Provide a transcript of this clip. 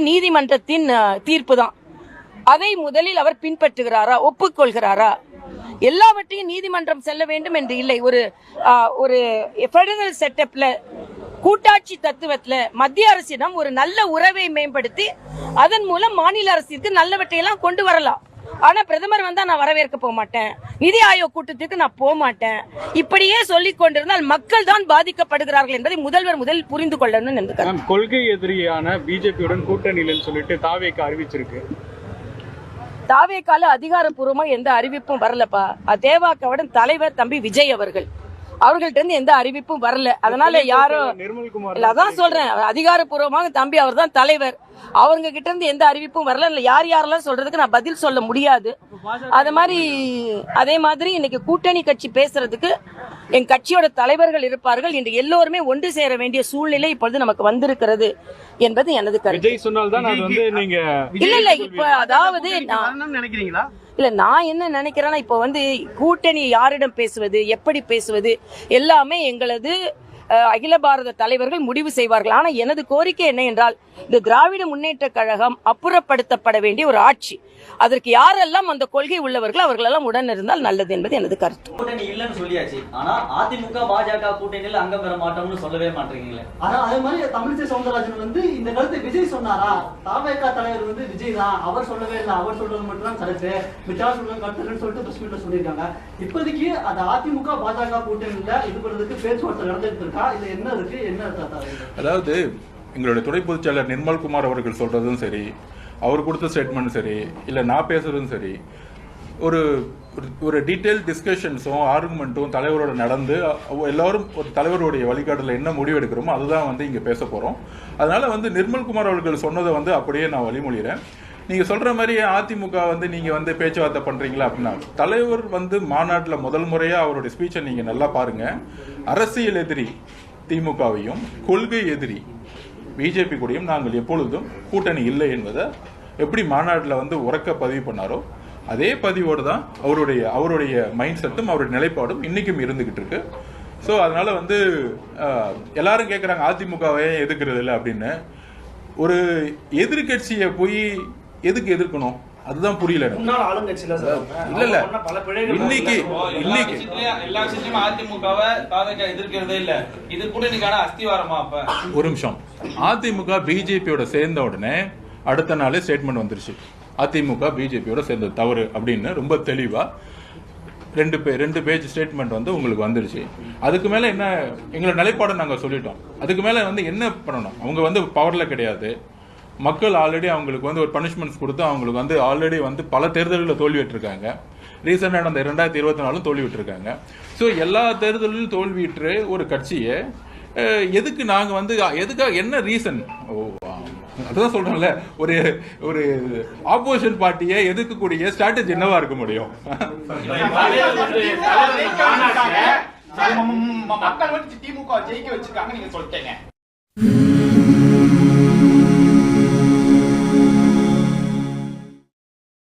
நீதிமன்றத்தின் தீர்ப்பு தான். அதை முதலில் அவர் பின்பற்றுகிறாரா, ஒப்புக்கொள்கிறாரா? எல்லாவற்றையும் நீதிமன்றம் செல்ல வேண்டும் என்று இல்லை. ஒரு ஃபெடரல் செட்டப்ல, கூட்டாட்சி தத்துவத்துல மத்திய அரசிடம் ஒரு நல்ல உறவை மேம்படுத்தி அதன் மூலம் மாநில அரசிற்கு நல்லவற்றையெல்லாம் கொண்டு வரலாம். ஆனா பிரதமர் வந்தா நான் வரவேற்க போக மாட்டேன், நிதி ஆயோக் கூட்டத்திற்கு நான் போக மாட்டேன், இப்படியே சொல்லிக் கொண்டிருந்தால் மக்கள் தான் பாதிக்கப்படுகிறார்கள் என்பதை முதலில் புரிந்து கொள்ளணும். கொள்கை எதிரியான பிஜேபியுடன் கூட்டணியில் சொல்லிட்டு தாவேக அறிவிச்சிருக்கு. தாவேகால அதிகாரப்பூர்வமா எந்த அறிவிப்பும் வரலப்பா. தேவாக்காவோட தலைவர் தம்பி விஜய் அவர்கள்ட்ட இருந்து எந்த அறிவிப்பும் வரல. அதனால யாரும் அதான் சொல்றேன், அதிகாரப்பூர்வமாக தம்பி அவர் தான் தலைவர், அவங்க கிட்ட இருந்து எந்த அறிவிப்பும் வரல. யாரெல்லாம் சொல்றதுக்கு நான் பதில் சொல்ல முடியாது. அதே மாதிரி இன்னைக்கு கூட்டணி கட்சி பேசுறதுக்கு என் கட்சியோட தலைவர்கள் இருப்பார்கள் என்று எல்லோருமே ஒன்று சேர வேண்டிய சூழ்நிலை இப்பொழுது நமக்கு வந்திருக்கிறது என்பது எனது கருத்து. இல்ல இப்ப அதாவது இல்ல நான் என்ன நினைக்கிறேன்னா, இப்ப கூட்டணி யாரிடம் பேசுவது, எப்படி பேசுவது எல்லாமே எங்களது அகில பாரத தலைவர்கள் முடிவு செய்வார்கள். ஆனா எனது கோரிக்கை என்ன என்றால், இந்த திராவிட முன்னேற்ற கழகம் அப்புறப்படுத்தப்பட வேண்டிய ஒரு ஆட்சி. அதற்கு யாரெல்லாம் அந்த கொள்கை உள்ளவர்கள் அவர்களெல்லாம் உடன் இருந்தால் நல்லது என்பது எனது கருத்து. கூட்டணி இல்லன்னு சொல்லியாச்சு, ஆனா அதிமுக பாஜக கூட்டணியில் அங்கம் பெற மாட்டோம்னு சொல்லவே மாட்டீங்களே. ஆனா அதே மாதிரி தமிழிசை சவுந்தரராஜன் இந்த கருத்தை விஜய் சொன்னாரா? தாவேகா தலைவர் விஜய் தான், அவர் சொல்லவே இல்லை, அவர் சொல்றது மட்டும் தான் கருத்து, மிச்சா சொல்றது கருத்துன்னு சொல்லிட்டு பிரஸ் மீட்ல சொல்லியிருக்காங்க. இப்போதைக்கு அது அதிமுக பாஜக கூட்டணியில இது பண்றதுக்கு பேச்சுவார்த்தை நடந்துட்டு இருக்கா? இது என்ன இருக்கு, என்ன? அதாவது எங்களுடைய துணை பொதுச் செயலர் நிர்மல்குமார் அவர்கள் சொல்றதும் சரி, அவர் கொடுத்த ஸ்டேட்மெண்ட் சரி, இல்லை நான் பேசுறதும் சரி, ஒரு டீட்டெயில் டிஸ்கஷன்ஸும் ஆர்குமெண்ட்டும் தலைவரோட நடந்து எல்லாரும் ஒரு தலைவருடைய வழிகாட்டுல என்ன முடிவு எடுக்கிறோமோ அதுதான் இங்கே பேச போகிறோம். அதனால நிர்மல்குமார் அவர்கள் சொன்னதை அப்படியே நான் வழிமொழிகிறேன். நீங்கள் சொல்கிற மாதிரி அதிமுக நீங்கள் பேச்சுவார்த்தை பண்ணுறீங்களா அப்படின்னா, தலைவர் மாநாட்டில் முதல் முறையாக அவருடைய ஸ்பீச்சை நீங்கள் நல்லா பாருங்கள். அரசியல் எதிரி திமுகவையும் கொள்கை எதிரி பிஜேபி கூடயும் நாங்கள் எப்பொழுதும் கூட்டணி இல்லை என்பதை எப்படி மாநாட்டில் உறக்க பதிவு பண்ணாரோ அதே பதிவோடு தான் அவருடைய மைண்ட் செட்டும் அவருடைய நிலைப்பாடும் இன்னைக்கும் இருந்துகிட்டு இருக்கு. ஸோ அதனால எல்லாரும் கேட்குறாங்க அதிமுகவை எதிர்க்கிறது இல்லை அப்படின்னு. ஒரு எதிர்கட்சியை போய் எதுக்கு எதிர்க்கணும், அதுதான் புரியல. இல்ல இல்ல இன்னைக்கு எல்லா விஷயத்தையும் அதிமுகவை தாவேகா எதிர்க்கிறதே இல்ல, இது கூட்டணிக்கான அஸ்திவாரமா? அப்ப ஒரு நிமிஷம், அதிமுக பிஜேபியோட சேர்ந்த உடனே அடுத்த நாளே ஸ்டேட்மெண்ட் வந்துருச்சு, அதிமுக பிஜேபியோட சேர்ந்தது தவறு அப்படின்னு ரொம்ப தெளிவா ரெண்டு பேஜ் ஸ்டேட்மெண்ட் உங்களுக்கு வந்துருச்சு. அதுக்கு மேல என்ன எங்களோட நிலைப்பாடு நாங்க சொல்லிட்டோம். அதுக்கு மேல என்ன பண்ணணும், அவங்க பவர்ல கிடையாது. மக்கள் ஆல்ரெடி அவங்களுக்கு ஒரு பனிஷ்மெண்ட்ஸ் கொடுத்து அவங்களுக்கு ஆல்ரெடி பல தேர்தல்களில் தோல்வியிட்டிருக்காங்க. ரீசெண்டாக நடந்த 2024 தோல்வியிட்டிருக்காங்க. ஸோ எல்லா தேர்தலிலும் தோல்வியிட்டு ஒரு கட்சியை எதுக்கு நாங்கள் எதுக்காக என்ன ரீசன்? அதுதான் சொல்றேன்ல, ஒரு ஆப்போசிஷன் பார்ட்டியை எதிர்க்கக்கூடிய ஸ்ட்ராட்டஜி என்னவா இருக்க முடியும்? மக்கள் திமுக ஜெயிக்க வச்சிருக்காங்க நீங்க சொல்லிட்டீங்க.